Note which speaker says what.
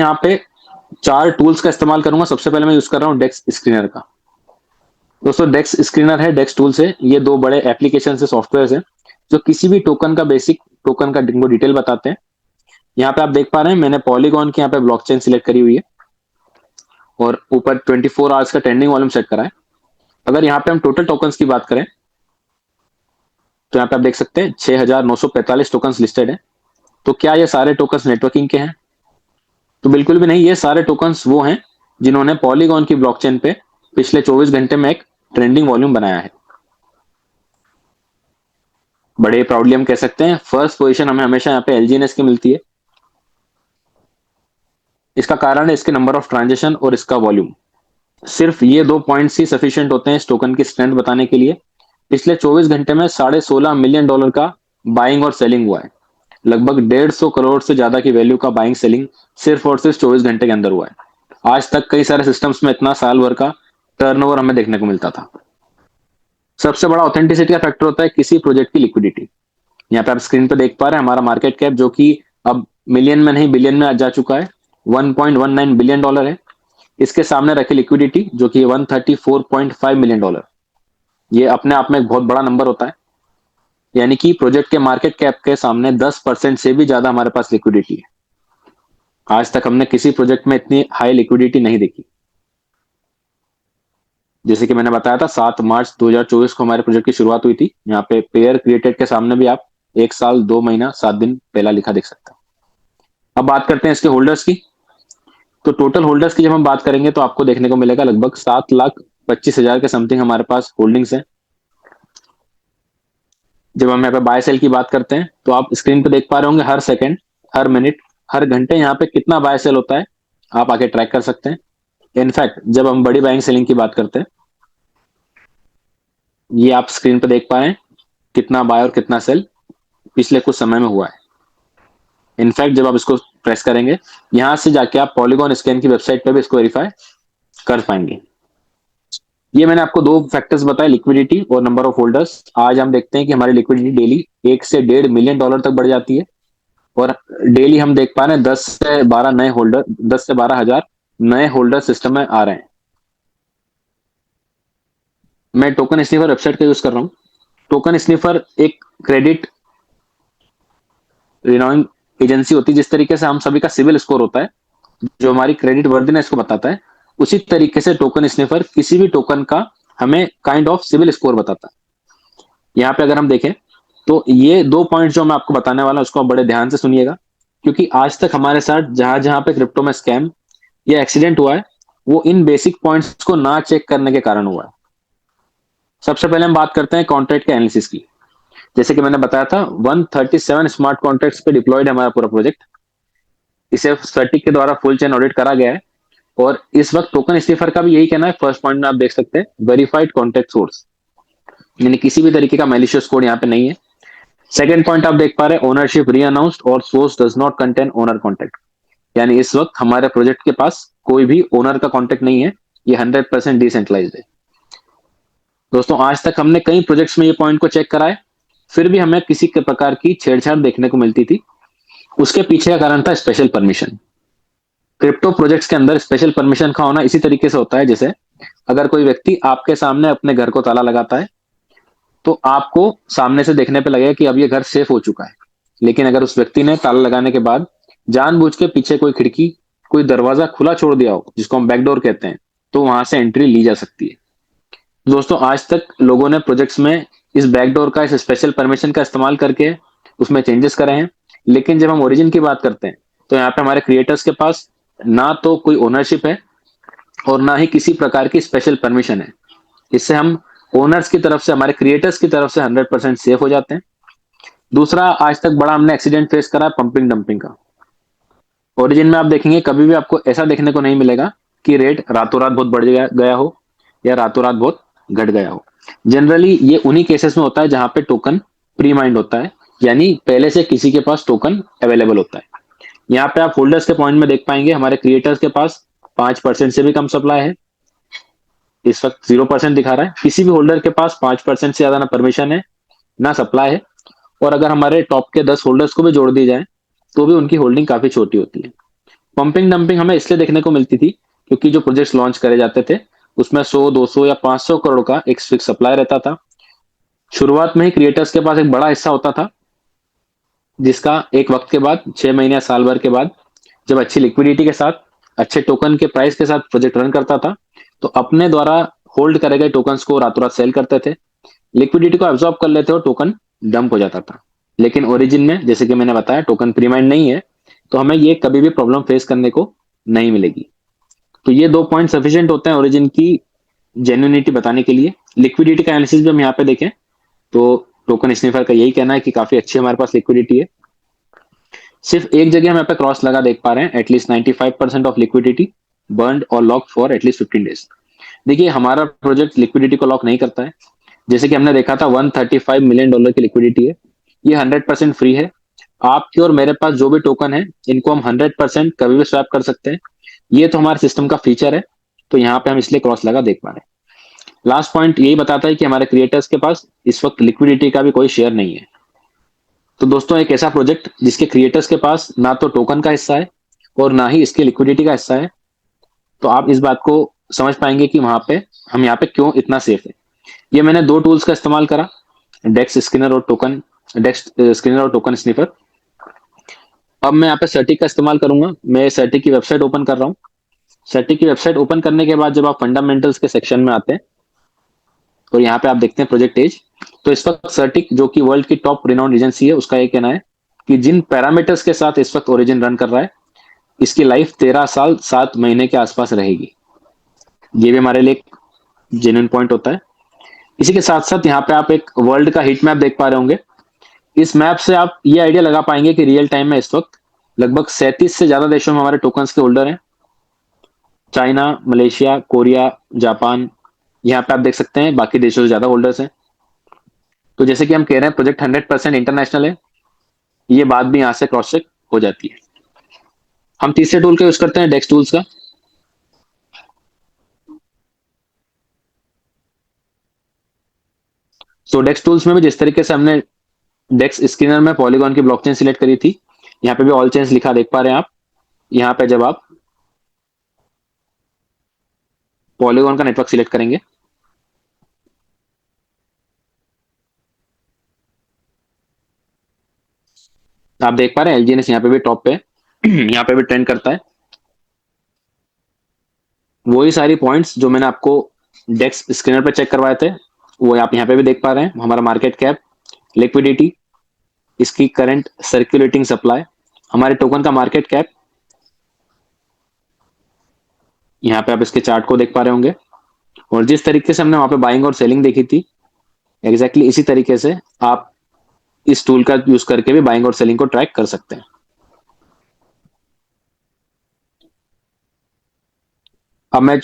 Speaker 1: यहाँ पे 4 टूल्स का इस्तेमाल करूंगा। सबसे पहले मैं यूज कर रहा हूँ डेक्स स्क्रीनर का। दोस्तों डेक्स स्क्रीनर है, डेक्स टूल्स है, ये 2 बड़े एप्लीकेशन से सॉफ्टवेयर है जो किसी भी टोकन का बेसिक टोकन का डिटेल बताते हैं। यहाँ पे आप देख पा रहे हैं मैंने पॉलीगॉन की यहाँ पे ब्लॉकचेन सिलेक्ट करी हुई है और ऊपर 24 आवर्स का ट्रेंडिंग वॉल्यूम सेट करा है। अगर यहाँ पे हम टोटल टोकन्स की बात करें तो यहाँ पे आप देख सकते हैं 6,945 टोकन्स लिस्टेड है। तो क्या ये सारे टोकन्स नेटवर्किंग के हैं? तो बिल्कुल भी नहीं, ये सारे टोकन्स वो हैं जिन्होंने पॉलीगॉन की ब्लॉकचेन पे पिछले 24 घंटे में एक ट्रेंडिंग वॉल्यूम बनाया है। बड़े प्राउडली हम कह सकते हैं फर्स्ट पोजीशन हमें हमेशा यहाँ पे एलजीएनएस की मिलती है। इसका कारण है इसके नंबर ऑफ ट्रांजेक्शन और इसका वॉल्यूम। सिर्फ ये 2 पॉइंट्स ही सफिशिएंट होते हैं इस टोकन की स्ट्रेंथ बताने के लिए। पिछले 24 घंटे में $16.5 मिलियन का बाइंग और सेलिंग हुआ है। लगभग 150 करोड़ से ज्यादा की वैल्यू का बाइंग सेलिंग सिर्फ और सिर्फ 24 घंटे के अंदर हुआ है। आज तक कई सारे सिस्टम्स में इतना साल भर का टर्नओवर हमें देखने को मिलता था। सबसे बड़ा ऑथेंटिसिटी का फैक्टर होता है किसी प्रोजेक्ट की लिक्विडिटी। यहाँ पे आप स्क्रीन पे देख पा रहे हैं हमारा मार्केट कैप जो कि अब मिलियन में नहीं बिलियन में जा चुका है, $1.19 बिलियन है। इसके सामने रखे लिक्विडिटी जो कि $134.5 मिलियन। ये अपने आप में एक बहुत बड़ा नंबर होता है, यानी कि प्रोजेक्ट के मार्केट कैप के सामने 10% से भी ज्यादा हमारे पास लिक्विडिटी है। आज तक हमने किसी प्रोजेक्ट में इतनी हाई लिक्विडिटी नहीं देखी। जैसे कि मैंने बताया था 7 मार्च 2024 को हमारे प्रोजेक्ट की शुरुआत हुई थी। यहाँ पे पेयर क्रिएटेड के सामने भी आप 1 साल 2 महीना 7 दिन पहला लिखा देख सकते हैं। अब बात करते हैं इसके होल्डर्स की। तो टोटल होल्डर्स की जब हम बात करेंगे तो आपको देखने को मिलेगा लगभग 7,25,000 के समथिंग हमारे पास होल्डिंग्स है। जब हम यहाँ पे बाय सेल की बात करते हैं तो आप स्क्रीन पे देख पा रहे होंगे हर सेकंड, हर मिनट, हर घंटे यहाँ पे कितना बाय सेल होता है, आप आके ट्रैक कर सकते हैं। इनफैक्ट जब हम बड़ी बाइंग सेलिंग की बात करते हैं, ये आप स्क्रीन पे देख पा रहे हैं कितना बाय और कितना सेल पिछले कुछ समय में हुआ है। इनफैक्ट जब आप इसको प्रेस करेंगे यहां से जाके आप पॉलीगॉन स्कैन की वेबसाइट पे भी इसको वेरीफाई कर पाएंगे। ये मैंने आपको 2 फैक्टर्स बताए, लिक्विडिटी और नंबर ऑफ होल्डर्स। आज हम देखते हैं कि हमारी लिक्विडिटी डेली 1 से $1.5 मिलियन तक बढ़ जाती है और डेली हम देख पा रहे हैं 10 से 12 हजार नए होल्डर सिस्टम में आ रहे हैं। मैं टोकन स्निफर वेबसाइट का यूज कर रहा हूँ। टोकन स्निफर एक क्रेडिट रिनोइंग एजेंसी होती है। जिस तरीके से हम सभी का सिविल स्कोर होता है जो हमारी क्रेडिट वर्दीनेस को बताता है, उसी तरीके से टोकन स्निफर किसी भी टोकन का हमें काइंड ऑफ सिविल स्कोर बताता है। यहाँ पे अगर हम देखें तो ये 2 पॉइंट जो मैं आपको बताने वाला हूं उसको आप बड़े ध्यान से सुनिएगा, क्योंकि आज तक हमारे साथ जहां जहां पे क्रिप्टो में स्कैम या एक्सीडेंट हुआ है वो इन बेसिक पॉइंट्स को ना चेक करने के कारण हुआ है। सबसे पहले हम बात करते हैं कॉन्ट्रैक्ट के एनालिसिस की। जैसे कि मैंने बताया था 137 स्मार्ट कॉन्ट्रैक्ट्स पे डिप्लॉयड है हमारा पूरा प्रोजेक्ट। इसे स्टैटिक के द्वारा फुल चेन ऑडिट करा गया है और इस वक्त टोकन स्निफर का भी यही कहना है। फर्स्ट पॉइंट में आप देख सकते हैं वेरीफाइड कॉन्ट्रैक्ट सोर्स, यानी किसी भी तरीके का मैलिशियस कोड यहाँ पे नहीं है। सेकंड पॉइंट आप देख पा रहे हैं ओनरशिप री अनाउंस्ड और source does not contain owner contact, यानी इस वक्त हमारे प्रोजेक्ट के पास कोई भी ओनर का कॉन्टैक्ट नहीं है। ये 100% डिसेंट्रलाइज्ड है। दोस्तों आज तक हमने कई प्रोजेक्ट्स में ये पॉइंट को चेक करा है, फिर भी हमें किसी के प्रकार की छेड़छाड़ देखने को मिलती थी। उसके पीछे का कारण था स्पेशल परमिशन। क्रिप्टो प्रोजेक्ट्स के अंदर स्पेशल परमिशन का होना इसी तरीके से होता है जैसे अगर कोई व्यक्ति आपके सामने अपने घर को ताला लगाता है तो आपको सामने से देखने पे लगेगा कि अब ये घर सेफ हो चुका है, लेकिन अगर उस व्यक्ति ने ताला लगाने के बाद जानबूझ के पीछे कोई खिड़की, कोई दरवाजा खुला छोड़ दिया हो जिसको हम बैकडोर कहते हैं, तो वहां से एंट्री ली जा सकती है। दोस्तों आज तक लोगों ने प्रोजेक्ट्स में इस बैकडोर का, इस स्पेशल परमिशन का इस्तेमाल करके उसमें चेंजेस करे हैं, लेकिन जब हम ओरिजिन की बात करते हैं तो यहाँ पे हमारे क्रिएटर्स के पास ना तो कोई ओनरशिप है और ना ही किसी प्रकार की स्पेशल परमिशन है। इससे हम ओनर्स की तरफ से, हमारे क्रिएटर्स की तरफ से 100% सेफ हो जाते हैं। दूसरा, आज तक बड़ा हमने एक्सीडेंट फेस करा है पंपिंग डंपिंग का। ओरिजिन में आप देखेंगे कभी भी आपको ऐसा देखने को नहीं मिलेगा कि रेट रातों रात बहुत बढ़ गया हो या रातों रात बहुत घट गया हो। जनरली ये उन्हीं केसेस में होता है जहां पे टोकन प्री माइंड होता है, यानी पहले से किसी के पास टोकन अवेलेबल होता है। यहाँ पे आप होल्डर्स के पॉइंट में देख पाएंगे हमारे क्रिएटर्स के पास 5% से भी कम सप्लाई है। इस वक्त 0% दिखा रहा है। किसी भी होल्डर के पास 5% से ज्यादा ना परमिशन है ना सप्लाई है। और अगर हमारे टॉप के 10 होल्डर्स को भी जोड़ दी जाए तो भी उनकी होल्डिंग काफी छोटी होती है। पंपिंग डंपिंग हमें इसलिए देखने को मिलती थी क्योंकि जो प्रोजेक्ट्स लॉन्च करे जाते थे उसमें 100 200 या 500 करोड़ का एक फिक्स सप्लाई रहता था। शुरुआत में ही क्रिएटर्स के पास एक बड़ा हिस्सा होता था, जिसका एक वक्त के बाद 6 महीने या साल भर के बाद जब अच्छी लिक्विडिटी के साथ, अच्छे टोकन के प्राइस के साथ प्रोजेक्ट रन करता था, तो अपने द्वारा होल्ड करे गए टोकन्स को रातों रात सेल करते थे, लिक्विडिटी को एब्जॉर्ब कर लेते और टोकन डंप हो जाता था। लेकिन ओरिजिन में जैसे कि मैंने बताया टोकन प्रीमाइंड नहीं है, तो हमें ये कभी भी प्रॉब्लम फेस करने को नहीं मिलेगी। तो ये 2 पॉइंट सफिशिएंट होते हैं ओरिजिन की जेन्युइनिटी बताने के लिए। लिक्विडिटी का एनालिसिस भी हम यहाँ पे देखें तो टोकन स्निफर का यही कहना है कि काफी अच्छी हमारे पास लिक्विडिटी है। सिर्फ एक जगह हम यहाँ पे क्रॉस लगा देख पा रहे हैं, एटलीस्ट 95% ऑफ लिक्विडिटी बर्न और लॉक फॉर एटलीस्ट 15 डेज। देखिए हमारा प्रोजेक्ट लिक्विडिटी को लॉक नहीं करता है। जैसे कि हमने देखा था $135 मिलियन की लिक्विडिटी है, ये 100% फ्री है। आपके और मेरे पास जो भी टोकन है इनको हम 100% कभी भी स्वैप कर सकते हैं। ये तो हमारे सिस्टम का फीचर है, तो यहाँ पे हम इसलिए क्रॉस लगा देख पा रहे हैं। लास्ट पॉइंट यही बताता है कि हमारे क्रिएटर्स के पास इस वक्त लिक्विडिटी का भी कोई शेयर नहीं है। तो दोस्तों एक ऐसा प्रोजेक्ट जिसके क्रिएटर्स के पास ना तो टोकन का हिस्सा है और ना ही इसके लिक्विडिटी का हिस्सा है, तो आप इस बात को समझ पाएंगे कि वहां पे हम यहाँ पे क्यों इतना सेफ है। ये मैंने 2 टूल्स का इस्तेमाल करा, डेक्स स्किनर और टोकन स्निफर। अब मैं यहाँ पे सर्टिक का इस्तेमाल करूंगा। मैं सर्टिक की वेबसाइट ओपन कर रहा हूँ। सर्टिक की वेबसाइट ओपन करने के बाद जब आप फंडामेंटल्स के सेक्शन में आते हैं और यहाँ पे आप देखते हैं प्रोजेक्ट एज, तो इस वक्त सर्टिक जो कि वर्ल्ड की टॉप रिनाउंड एजेंसी है उसका ये कहना है कि जिन पैरामीटर्स के साथ इस वक्त ओरिजिन रन कर रहा है इसकी लाइफ 13 साल 7 महीने के आसपास रहेगी। ये भी हमारे लिए एक जेन्युइन पॉइंट होता है। इसी के साथ साथ यहाँ पे आप एक वर्ल्ड का हीट मैप देख पा रहे होंगे। इस मैप से आप ये आइडिया लगा पाएंगे कि रियल टाइम में इस वक्त लगभग 37 से ज्यादा देशों में हमारे टोकन्स के होल्डर हैं। चाइना, मलेशिया, कोरिया, जापान, यहाँ पे आप देख सकते हैं बाकी देशों से ज्यादा होल्डर्स हैं। तो जैसे कि हम कह रहे हैं प्रोजेक्ट 100% इंटरनेशनल है, ये बात भी यहाँ से क्रॉस चेक हो जाती है। हम तीसरे टूल का यूज करते हैं डेक्स टूल्स का। तो डेक्स टूल्स में भी जिस तरीके से हमने डेक्स स्क्रीनर में पॉलीगॉन की ब्लॉकचेन सिलेक्ट करी थी, यहाँ पे भी ऑल चेन्स लिखा देख पा रहे हैं आप। यहाँ पे जब आप पॉलीगॉन का नेटवर्क सिलेक्ट करेंगे तो आप देख पा रहे हैं एलजीएनएस यहाँ पे भी टॉप पे यहाँ पे भी ट्रेंड करता है। वही सारी पॉइंट्स जो मैंने आपको डेक्स स्क्रीनर पे चेक करवाए थे वो आप यहाँ पे भी देख पा रहे हैं। हमारा मार्केट कैप, लिक्विडिटी, इसकी करंट सर्कुलेटिंग सप्लाई, हमारे टोकन का मार्केट कैप, यहाँ पे आप इसके चार्ट को देख पा रहे होंगे। और जिस तरीके से हमने वहां पे बाइंग और सेलिंग देखी थी, एग्जैक्टली इसी तरीके से आप इस टूल का यूज करके भी बाइंग और सेलिंग को ट्रैक कर सकते हैं। अब मैं